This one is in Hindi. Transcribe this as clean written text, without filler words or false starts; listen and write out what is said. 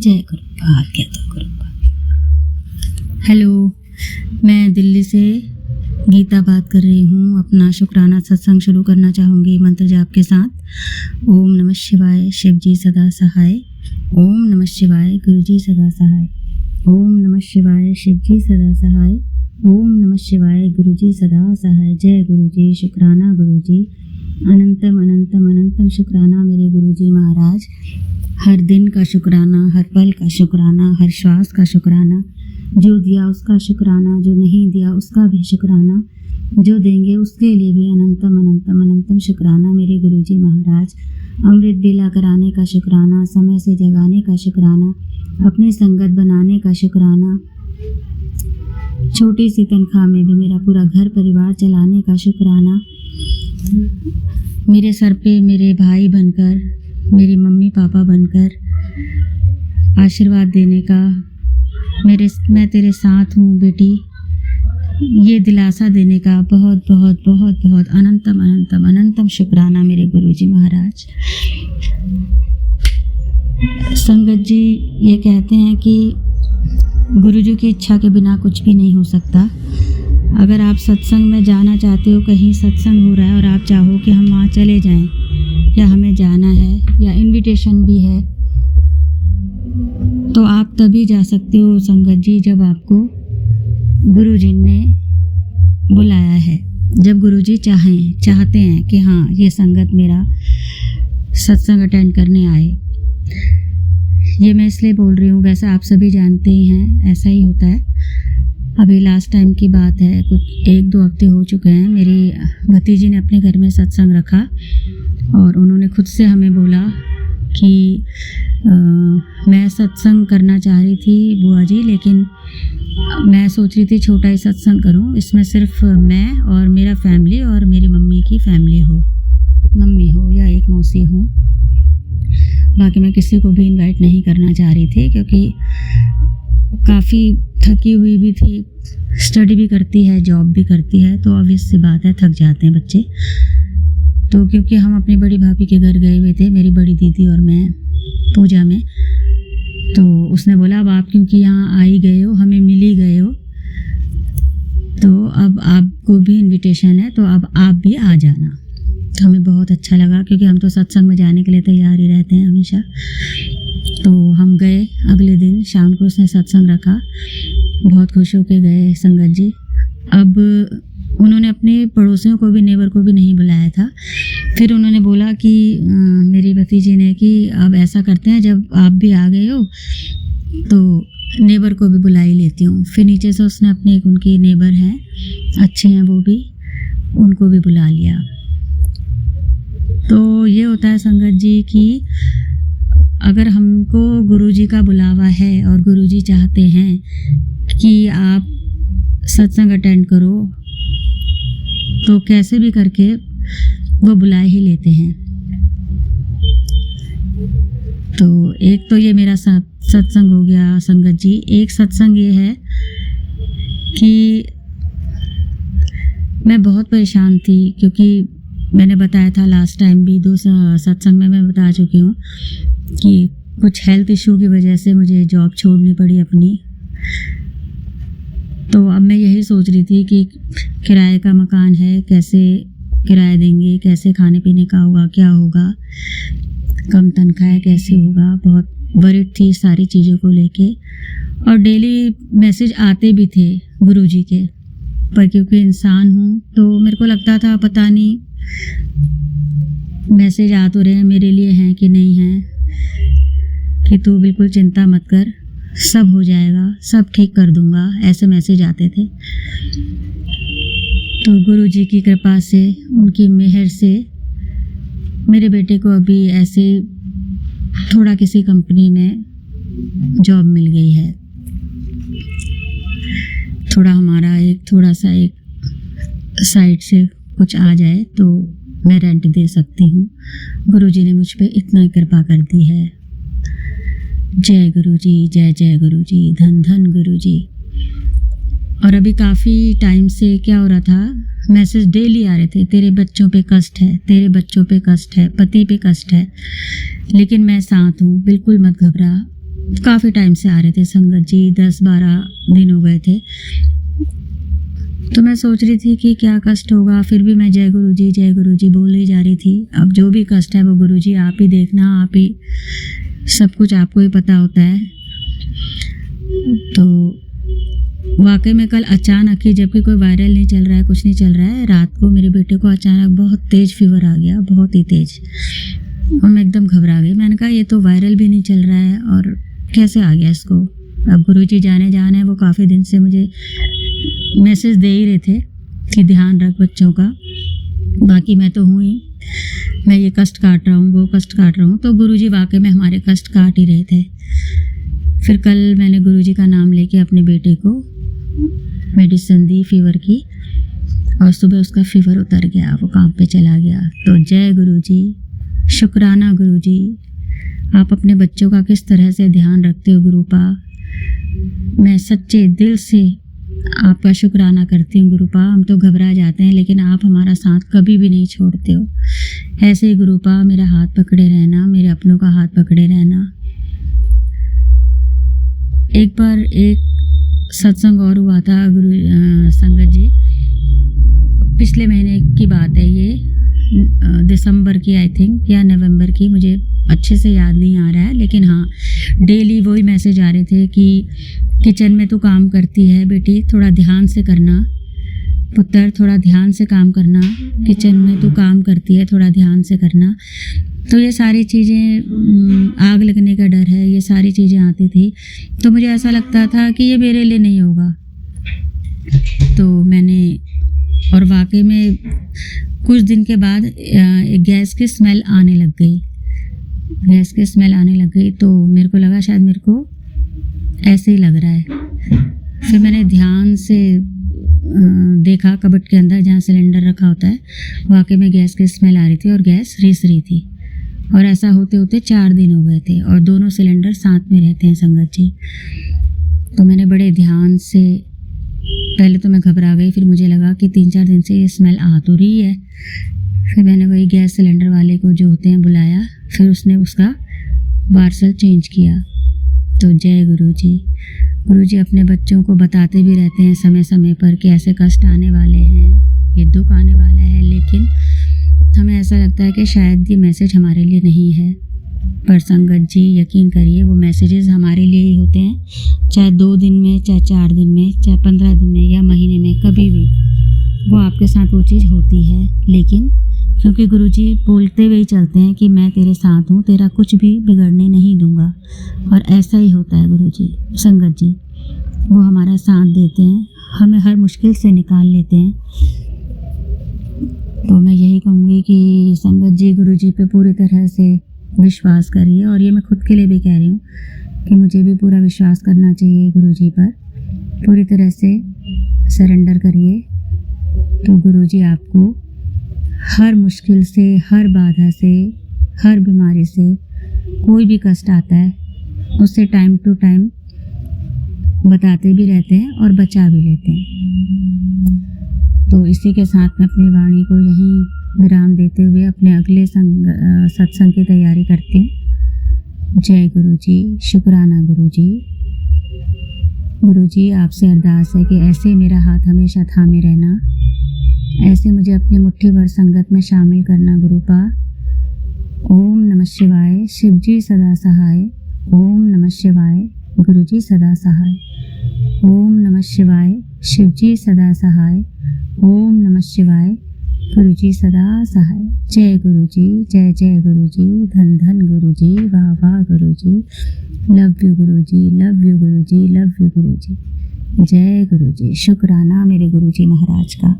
जय गुरुपा, आज्ञा गुरुपा। हेलो, मैं दिल्ली से गीता बात कर रही हूँ। अपना शुक्राना सत्संग शुरू करना चाहूँगी मंत्र जाप के साथ। ओम नमः शिवाय, शिव जी सदा सहाय। ओम नमः शिवाय, गुरु जी सदा सहाय। ओम नमः शिवाय, शिव जी सदा सहाय। ओम नमः शिवाय, गुरु जी सदा सहाय। जय गुरु जी, शुक्राना गुरु जी। अनंतम अनंतम अनंतम शुक्राना मेरे गुरु जी महाराज। हर दिन का शुक्राना, हर पल का शुक्राना, हर श्वास का शुक्राना। जो दिया उसका शुक्राना, जो नहीं दिया उसका भी शुक्राना, जो देंगे उसके लिए भी अनंतम अनंतम अनंतम शुक्राना मेरे गुरु जी महाराज। अमृत बेला कराने का शुक्राना, समय से जगाने का शुक्राना, अपनी संगत बनाने का शुक्राना, छोटी सी तनख्वाह में भी मेरा पूरा घर परिवार चलाने का शुक्राना, मेरे सर पे मेरे भाई बनकर, मेरी मम्मी पापा बनकर आशीर्वाद देने का, मैं तेरे साथ हूँ बेटी, ये दिलासा देने का बहुत बहुत बहुत बहुत अनंतम अनंतम अनंतम शुक्राना मेरे गुरुजी महाराज। संगत जी ये कहते हैं कि गुरुजी की इच्छा के बिना कुछ भी नहीं हो सकता। अगर आप सत्संग में जाना चाहते हो, कहीं सत्संग हो रहा है और आप चाहो कि हम वहाँ चले जाएं, या हमें जाना है या इनविटेशन भी है, तो आप तभी जा सकते हो संगत जी जब आपको गुरुजी ने बुलाया है। जब गुरुजी चाहते हैं कि हाँ ये संगत मेरा सत्संग अटेंड करने आए। ये मैं इसलिए बोल रही हूँ, वैसे आप सभी जानते ही हैं, ऐसा ही होता है। अभी लास्ट टाइम की बात है, कुछ 1-2 हफ्ते हो चुके हैं, मेरी भतीजी ने अपने घर में सत्संग रखा और उन्होंने खुद से हमें बोला कि मैं सत्संग करना चाह रही थी बुआ जी, लेकिन मैं सोच रही थी छोटा ही सत्संग करूं, इसमें सिर्फ मैं और मेरा फैमिली और मेरी मम्मी की फैमिली हो, मम्मी हो या एक मौसी हो, बाकी मैं किसी को भी इनवाइट नहीं करना चाह रही थी, क्योंकि काफ़ी थकी हुई भी थी, स्टडी भी करती है, जॉब भी करती है, तो ऑब्वियस सी बात है थक जाते हैं बच्चे। तो क्योंकि हम अपनी बड़ी भाभी के घर गए हुए थे, मेरी बड़ी दीदी और मैं, पूजा में, तो उसने बोला अब आप क्योंकि यहाँ आ ही गए हो, हमें मिल ही गए हो, तो अब आपको भी इनविटेशन है, तो अब आप भी आ जाना। तो हमें बहुत अच्छा लगा, क्योंकि हम तो सत्संग में जाने के लिए तैयार ही रहते हैं हमेशा। तो हम गए, अगले दिन शाम को उसने सत्संग रखा, बहुत खुश होकर गए संगत जी। अब उन्होंने अपने पड़ोसियों को भी, नेबर को भी नहीं बुलाया था। फिर उन्होंने बोला कि मेरी भतीजी ने कि अब ऐसा करते हैं, जब आप भी आ गए हो तो नेबर को भी बुला ही लेती हूँ। फिर नीचे से उसने अपने एक उनकी नेबर हैं, अच्छे हैं वो भी, उनको भी बुला लिया। तो ये होता है संगत जी कि अगर हमको गुरुजी का बुलावा है और गुरुजी चाहते हैं कि आप सत्संग अटेंड करो, तो कैसे भी करके वो बुला ही लेते हैं। तो एक तो ये मेरा सत्संग हो गया संगत जी। एक सत्संग ये है कि मैं बहुत परेशान थी, क्योंकि मैंने बताया था लास्ट टाइम भी, 2 सत्संग में मैं बता चुकी हूँ कि कुछ हेल्थ इशू की वजह से मुझे जॉब छोड़नी पड़ी अपनी। तो अब मैं यही सोच रही थी कि किराए का मकान है, कैसे किराया देंगे, कैसे खाने पीने का होगा, क्या होगा, कम तनख्वाह है, कैसे होगा। बहुत वरीड थी सारी चीज़ों को लेके, और डेली मैसेज आते भी थे गुरुजी के, पर क्योंकि इंसान हूँ तो मेरे को लगता था पता नहीं मैसेज आ तो रहे हैं, मेरे लिए हैं कि नहीं हैं, कि तू बिल्कुल चिंता मत कर, सब हो जाएगा, सब ठीक कर दूंगा, ऐसे मैसेज आते थे। तो गुरुजी की कृपा से, उनकी मेहर से मेरे बेटे को अभी ऐसे थोड़ा किसी कंपनी में जॉब मिल गई है। थोड़ा हमारा थोड़ा सा एक साइड से कुछ आ जाए तो मैं रेंट दे सकती हूँ। गुरुजी ने मुझ पे इतना कृपा कर दी है। जय गुरुजी, जय जय गुरुजी, धन धन गुरुजी। और अभी काफ़ी टाइम से क्या हो रहा था, मैसेज डेली आ रहे थे, तेरे बच्चों पे कष्ट है, तेरे बच्चों पे कष्ट है, पति पे कष्ट है, लेकिन मैं साथ हूँ, बिल्कुल मत घबरा, काफ़ी टाइम से आ रहे थे संगत जी, 10-12 दिन हो गए थे। तो मैं सोच रही थी कि क्या कष्ट होगा, फिर भी मैं जय गुरु जी बोल ही जा रही थी। अब जो भी कष्ट है वो गुरु जी आप ही देखना, आप ही सब कुछ, आपको ही पता होता है। तो वाकई में कल अचानक ही, जबकि कोई वायरल नहीं चल रहा है, कुछ नहीं चल रहा है, रात को मेरे बेटे को अचानक बहुत तेज़ फीवर आ गया, बहुत ही तेज़, और मैं एकदम घबरा गई। मैंने कहा ये तो वायरल भी नहीं चल रहा है और कैसे आ गया इसको। अब गुरुजी जाने है, वो काफ़ी दिन से मुझे मैसेज दे ही रहे थे कि ध्यान रख बच्चों का, बाकी मैं तो हूँ ही, मैं ये कष्ट काट रहा हूँ, वो कष्ट काट रहा हूँ। तो गुरुजी वाकई में हमारे कष्ट काट ही रहे थे। फिर कल मैंने गुरुजी का नाम लेके अपने बेटे को मेडिसिन दी फीवर की, और सुबह उसका फीवर उतर गया, वो काम पे चला गया। तो जय गुरुजी, शुक्राना गुरुजी, आप अपने बच्चों का किस तरह से ध्यान रखते हो गुरुपा। मैं सच्चे दिल से आपका शुक्राना करती हूँ गुरुपा। हम तो घबरा जाते हैं, लेकिन आप हमारा साथ कभी भी नहीं छोड़ते हो। ऐसे ही गुरुपा मेरा हाथ पकड़े रहना, मेरे अपनों का हाथ पकड़े रहना। एक बार एक सत्संग और हुआ था संगत जी, पिछले महीने की बात है ये, दिसंबर की आई थिंक या नवंबर की, मुझे अच्छे से याद नहीं आ रहा है, लेकिन हाँ डेली वही मैसेज आ रहे थे कि किचन में तू काम करती है बेटी, थोड़ा ध्यान से करना, पुत्र थोड़ा ध्यान से काम करना, किचन में तू काम करती है थोड़ा ध्यान से करना। तो ये सारी चीज़ें, आग लगने का डर है, ये सारी चीज़ें आती थी। तो मुझे ऐसा लगता था कि ये मेरे लिए नहीं होगा। तो मैंने, और वाकई में कुछ दिन के बाद गैस की स्मेल आने लग गई, गैस की स्मेल आने लग गई। तो मेरे को लगा शायद मेरे को ऐसे ही लग रहा है। फिर मैंने ध्यान से देखा कबर्ड के अंदर जहाँ सिलेंडर रखा होता है, वाकई में गैस की स्मेल आ रही थी और गैस रिस रही थी। और ऐसा होते होते 4 दिन हो गए थे, और दोनों सिलेंडर साथ में रहते हैं संगत जी। तो मैंने बड़े ध्यान से, पहले तो मैं घबरा गई, फिर मुझे लगा कि 3-4 दिन से ये स्मेल आ तो रही है। फिर मैंने वही गैस सिलेंडर वाले को जो होते हैं बुलाया, फिर उसने उसका पार्सल चेंज किया। तो जय गुरुजी, गुरुजी अपने बच्चों को बताते भी रहते हैं समय समय पर कि ऐसे कष्ट आने वाले हैं, ये दुख आने वाला है, लेकिन हमें ऐसा लगता है कि शायद ये मैसेज हमारे लिए नहीं है। पर संगत जी यकीन करिए, वो मैसेजेस हमारे लिए ही होते हैं, चाहे 2 दिन में, चाहे 4 दिन में, चाहे 15 दिन में या महीने में, कभी भी वो आपके साथ वो चीज़ होती है। लेकिन क्योंकि गुरुजी बोलते हुए ही चलते हैं कि मैं तेरे साथ हूँ, तेरा कुछ भी बिगड़ने नहीं दूंगा, और ऐसा ही होता है गुरुजी। संगत जी वो हमारा साथ देते हैं, हमें हर मुश्किल से निकाल लेते हैं। तो मैं यही कहूँगी कि संगत जी गुरुजी पे पूरी तरह से विश्वास करिए, और ये मैं खुद के लिए भी कह रही हूँ कि मुझे भी पूरा विश्वास करना चाहिए गुरुजी पर। पूरी तरह से सरेंडर करिए, तो गुरुजी आपको हर मुश्किल से, हर बाधा से, हर बीमारी से, कोई भी कष्ट आता है उससे टाइम टू टाइम बताते भी रहते हैं और बचा भी लेते हैं। तो इसी के साथ मैं अपनी वाणी को यहीं विराम देते हुए अपने अगले सत्संग की तैयारी करती हूँ। जय गुरुजी, शुक्राना गुरुजी। गुरुजी आपसे अरदास है कि ऐसे मेरा हाथ हमेशा थामे रहना, ऐसे मुझे अपनी मुट्ठी भर संगत में शामिल करना गुरुपा। ओम नमः शिवाय, शिवजी सदा सहाय। ओम नमः शिवाय, गुरुजी सदा सहाय। ओम नमः शिवाय, शिवजी सदा सहाय। ओम नमः शिवाय, गुरुजी सदा सहाय। जय गुरुजी, जय जय गुरुजी, धन धन गुरुजी, वाह वाह Guruji, love you Guruji, love you Guruji, love you Guruji. जय गुरुजी, शुक्राना मेरे गुरुजी महाराज का।